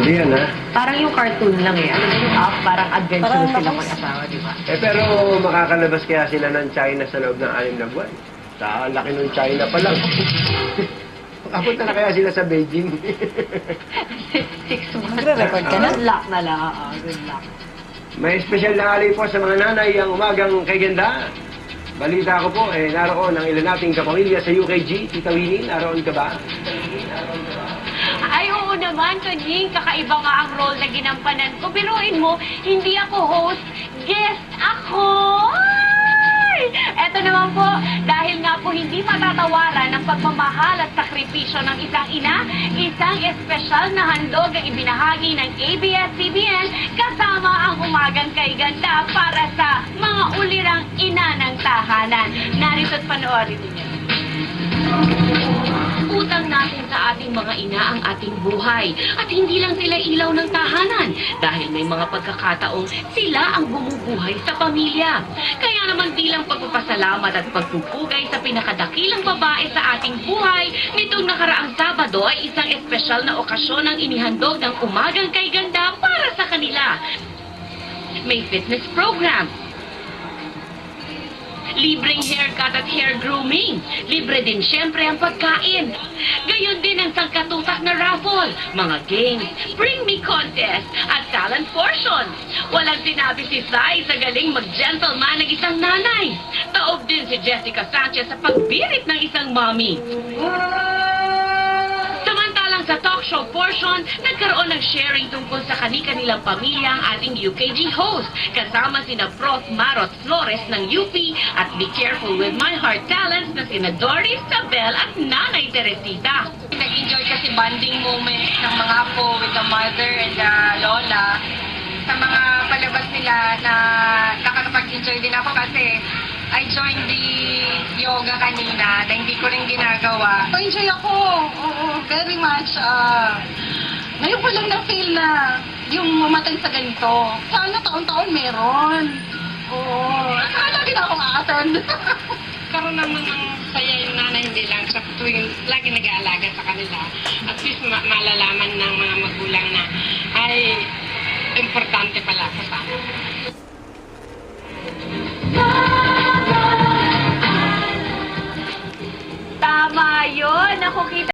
Hindi yan, ha? Parang yung cartoon lang eh. Ano ba yung up? Parang adventure sila mag-asawa, di ba? Eh, pero makakalabas kaya sila ng China sa loob ng 6 na buwan? Sa laki ng China pa lang. Makapunta na kaya sila sa Beijing? 6 months. Magre-record ka na? Good luck na lang. Good luck. May espesyal na alay po sa mga nanay ang umagang kay ganda. Balita ko po, naroon ang ilan nating kapamilya sa UKG. Tita Winnie, naroon ka ba? Ay, oo naman, Tonying. Kakaiba nga ang role na ginampanan ko. Biruin mo, hindi ako host, guest ako! Ay! Eto naman po, dahil nga po hindi matatawaran ang pagmamahal at sakripisyo ng isang ina, isang espesyal na handog ang ibinahagi ng ABS-CBN kasama ang umagang kay ganda para sa mga ulirang ina ng tahanan. Narito't panoorin niyo. Utang natin sa ating mga ina ang ating buhay. At hindi lang sila ilaw ng tahanan dahil may mga pagkakataong sila ang bumubuhay sa pamilya. Kaya naman bilang pagpapasalamat at pagpupugay sa pinakadakilang babae sa ating buhay, nitong nakaraang Sabado ay isang espesyal na okasyon ang inihandog ng umagang kay ganda para sa kanila. May fitness program, libreng haircut at hair grooming. Libre din siyempre ang pagkain. Gayon din ang sangkatutak na raffle, mga games, bring me contest, at talent portions. Walang sinabi si Sai sa galing mag-gentleman ng isang nanay. Taob din si Jessica Sanchez sa pagbirit ng isang mommy. Samantalang sa talk show portion, nagkaroon ng sharing tungkol sa kani-kanilang pamilya ang ating UKG host, kasama sina Prof. Marot Flores ng UP at Be Careful with My Heart talents na sina Doris, Sabel at Nanay Teresita. Nag-enjoy kasi bonding moments ng mga apo with the mother and the lola. Sa mga palabas nila na nakakapag-enjoy din ako kasi I joined the yoga kanina na hindi ko rin ginagawa. Enjoy ako. Oo, very much. Ngayon ko lang na-feel na yung mamatay sa ganito. Sana taon-taon meron. Oo. Lagi na akong a-attend. Karoon naman ng saya yung nanay, hindi lang sa tuwing lagi nag-aalaga sa kanila. At least malalaman ng mga magulang na ay importante pala ako sa akin. Tama yun! Ako kita